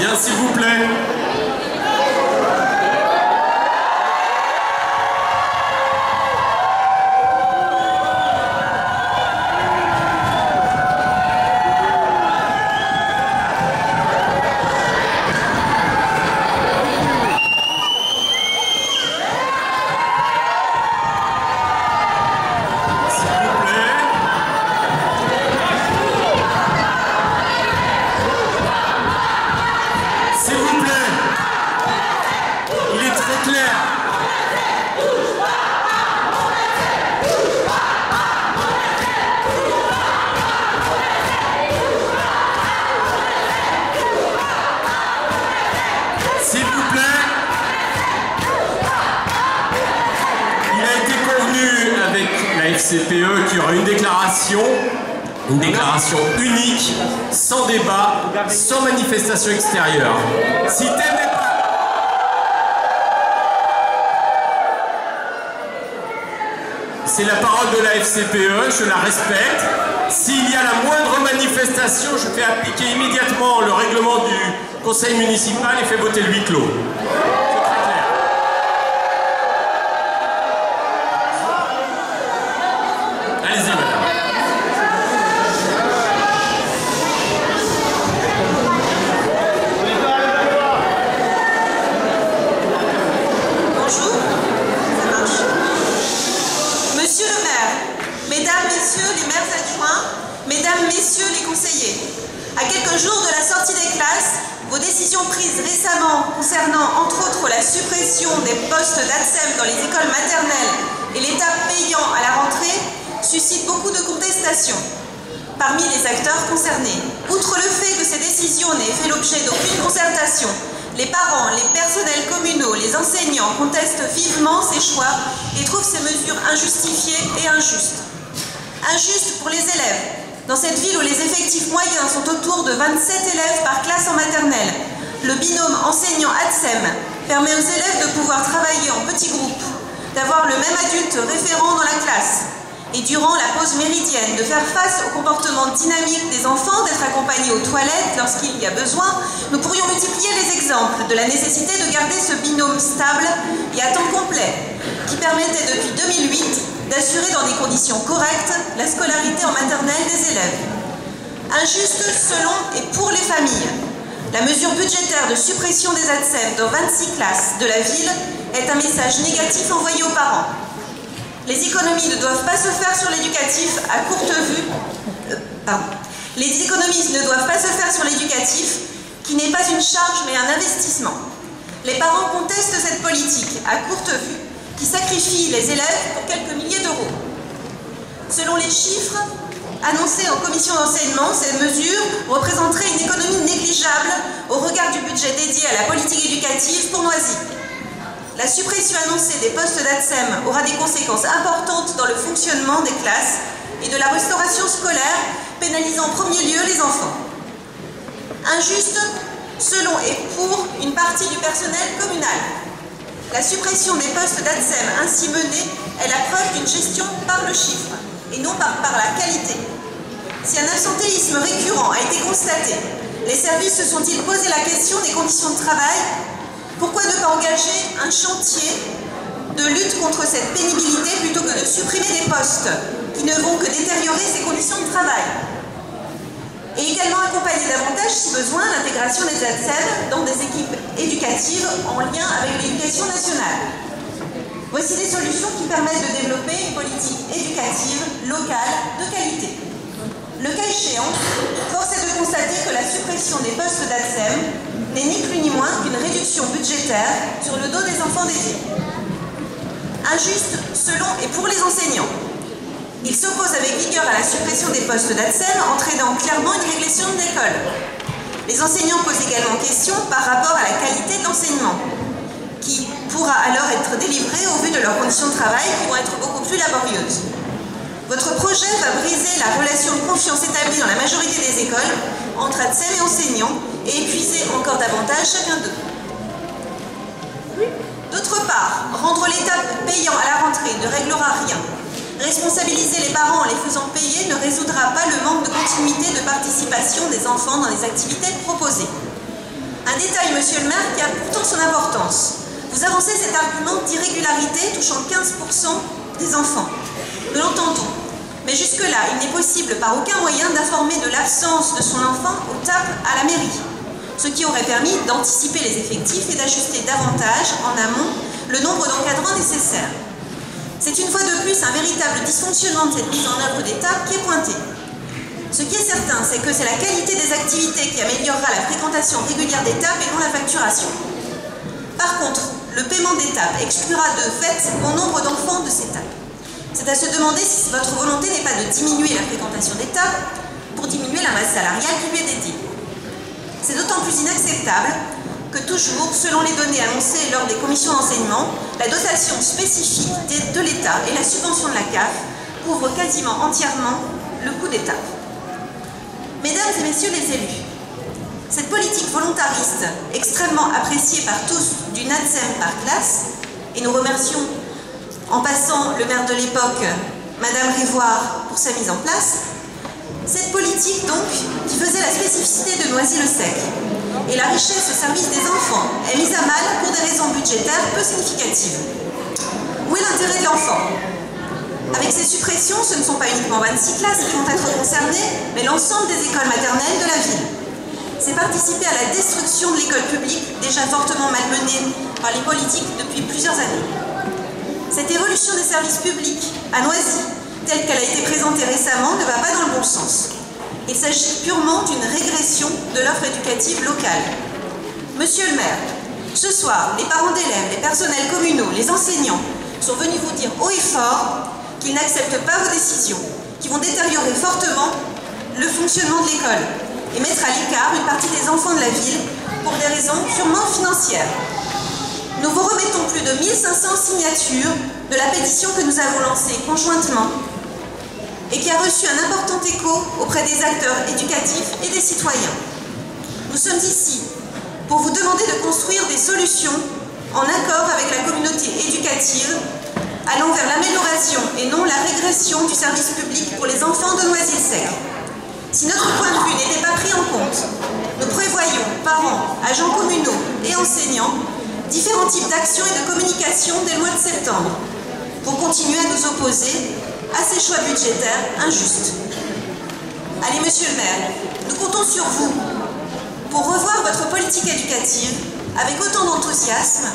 Bien, s'il vous plaît. FCPE qui aura une déclaration unique, sans débat, sans manifestation extérieure. Si tel n'est pas... C'est la parole de la FCPE, je la respecte. S'il y a la moindre manifestation, je fais appliquer immédiatement le règlement du conseil municipal et fais voter le huis clos. Mesdames, Messieurs les conseillers, à quelques jours de la sortie des classes, vos décisions prises récemment concernant entre autres la suppression des postes d'ATSEM dans les écoles maternelles et l'État payant à la rentrée suscitent beaucoup de contestations parmi les acteurs concernés. Outre le fait que ces décisions n'aient fait l'objet d'aucune concertation, les parents, les personnels communaux, les enseignants contestent vivement ces choix et trouvent ces mesures injustifiées et injustes. Injustes pour les élèves. Dans cette ville où les effectifs moyens sont autour de 27 élèves par classe en maternelle, le binôme enseignant-ATSEM permet aux élèves de pouvoir travailler en petits groupes, d'avoir le même adulte référent dans la classe, et durant la pause méridienne, de faire face au comportement dynamique des enfants, d'être accompagnés aux toilettes lorsqu'il y a besoin. Nous pourrions multiplier les exemples de la nécessité de garder ce binôme stable et à temps complet, qui permettait depuis 2008 d'assurer dans des conditions correctes la scolarité en maternelle des élèves. Injuste selon et pour les familles. La mesure budgétaire de suppression des ATSEM dans 26 classes de la ville est un message négatif envoyé aux parents. Les économies ne doivent pas se faire sur l'éducatif à courte vue. Les économies ne doivent pas se faire sur l'éducatif, qui n'est pas une charge mais un investissement. Les parents contestent cette politique à courte vue, qui sacrifie les élèves pour quelques milliers d'euros. Selon les chiffres annoncés en commission d'enseignement, ces mesures représenteraient une économie négligeable au regard du budget dédié à la politique éducative pour Noisy. La suppression annoncée des postes d'ATSEM aura des conséquences importantes dans le fonctionnement des classes et de la restauration scolaire, pénalisant en premier lieu les enfants. Injuste selon et pour une partie du personnel communal. La suppression des postes d'ATSEM ainsi menée est la preuve d'une gestion par le chiffre et non par la qualité. Si un absentéisme récurrent a été constaté, les services se sont-ils posé la question des conditions de travail? Pourquoi ne pas engager un chantier de lutte contre cette pénibilité plutôt que de supprimer des postes qui ne vont que détériorer ces conditions de travail? Et également accompagner davantage, si besoin, l'intégration des ATSEM dans des équipes éducatives en lien avec l'éducation nationale. Voici des solutions qui permettent de développer une politique éducative locale de qualité. Le cas échéant, force est de constater que la suppression des postes d'ATSEM n'est ni plus ni moins qu'une réduction budgétaire sur le dos des enfants des villes. Injuste selon et pour les enseignants. Il s'oppose avec vigueur à la suppression des postes d'ATSEM, entraînant clairement une régression de l'école. Les enseignants posent également question par rapport à la qualité de l'enseignement, qui pourra alors être délivrée au vu de leurs conditions de travail qui vont être beaucoup plus laborieuses. Votre projet va briser la relation de confiance établie dans la majorité des écoles entre ATSEM et enseignants et épuiser encore davantage chacun d'eux. D'autre part, rendre l'État payant à la rentrée ne réglera rien. Responsabiliser les parents en les faisant payer ne résoudra pas le manque de continuité de participation des enfants dans les activités proposées. Un détail, monsieur le maire, qui a pourtant son importance. Vous avancez cet argument d'irrégularité touchant 15% des enfants. Nous l'entendons. Mais jusque-là, il n'est possible par aucun moyen d'informer de l'absence de son enfant au TAP à la mairie, ce qui aurait permis d'anticiper les effectifs et d'ajuster davantage en amont le nombre d'encadrants nécessaires. C'est une fois de plus un véritable dysfonctionnement de cette mise en œuvre des TAP qui est pointé. Ce qui est certain, c'est que c'est la qualité des activités qui améliorera la fréquentation régulière des TAP et non la facturation. Par contre, le paiement des TAP exclura de fait bon nombre d'enfants de ces TAP. C'est à se demander si votre volonté n'est pas de diminuer la fréquentation des TAP pour diminuer la masse salariale qui lui est dédiée. C'est d'autant plus inacceptable que toujours, selon les données annoncées lors des commissions d'enseignement, la dotation spécifique de l'État et la subvention de la CAF couvrent quasiment entièrement le coût des TAP. Mesdames et messieurs les élus, cette politique volontariste, extrêmement appréciée par tous, du NATSEM par classe, et nous remercions en passant le maire de l'époque, Madame Rivoire, pour sa mise en place, cette politique donc, qui faisait la spécificité de Noisy-le-Sec et la richesse au service des enfants, est mise à mal pour des raisons budgétaires peu significatives. Où est l'intérêt de l'enfant? Avec ces suppressions, ce ne sont pas uniquement 26 classes qui vont être concernées, mais l'ensemble des écoles maternelles de la ville. C'est participer à la destruction de l'école publique, déjà fortement malmenée par les politiques depuis plusieurs années. Cette évolution des services publics à Noisy, telle qu'elle a été présentée récemment, ne va pas dans le bon sens. Il s'agit purement d'une régression de l'offre éducative locale. Monsieur le maire, ce soir, les parents d'élèves, les personnels communaux, les enseignants sont venus vous dire haut et fort qu'ils n'acceptent pas vos décisions, qui vont détériorer fortement le fonctionnement de l'école et mettre à l'écart une partie des enfants de la ville pour des raisons purement financières. Nous vous remettons plus de 1500 signatures de la pétition que nous avons lancée conjointement et qui a reçu un important écho auprès des acteurs éducatifs et des citoyens. Nous sommes ici pour vous demander de construire des solutions en accord avec la communauté éducative, allant vers l'amélioration et non la régression du service public pour les enfants de Noisy-le-Sec. Si notre point de vue n'était pas pris en compte, nous prévoyons, parents, agents communaux et enseignants, différents types d'actions et de communication dès le mois de septembre, pour continuer à nous opposer à ces choix budgétaires injustes. Allez, monsieur le maire, nous comptons sur vous pour revoir votre politique éducative avec autant d'enthousiasme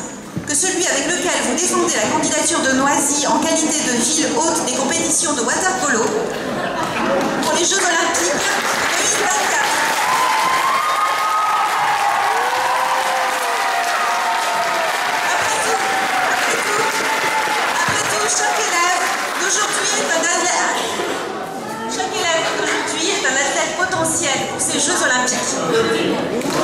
que celui avec lequel vous défendez la candidature de Noisy en qualité de ville hôte des compétitions de water-polo pour les Jeux Olympiques de 2024. Chaque élève d'aujourd'hui est un athlète potentiel pour ces Jeux Olympiques.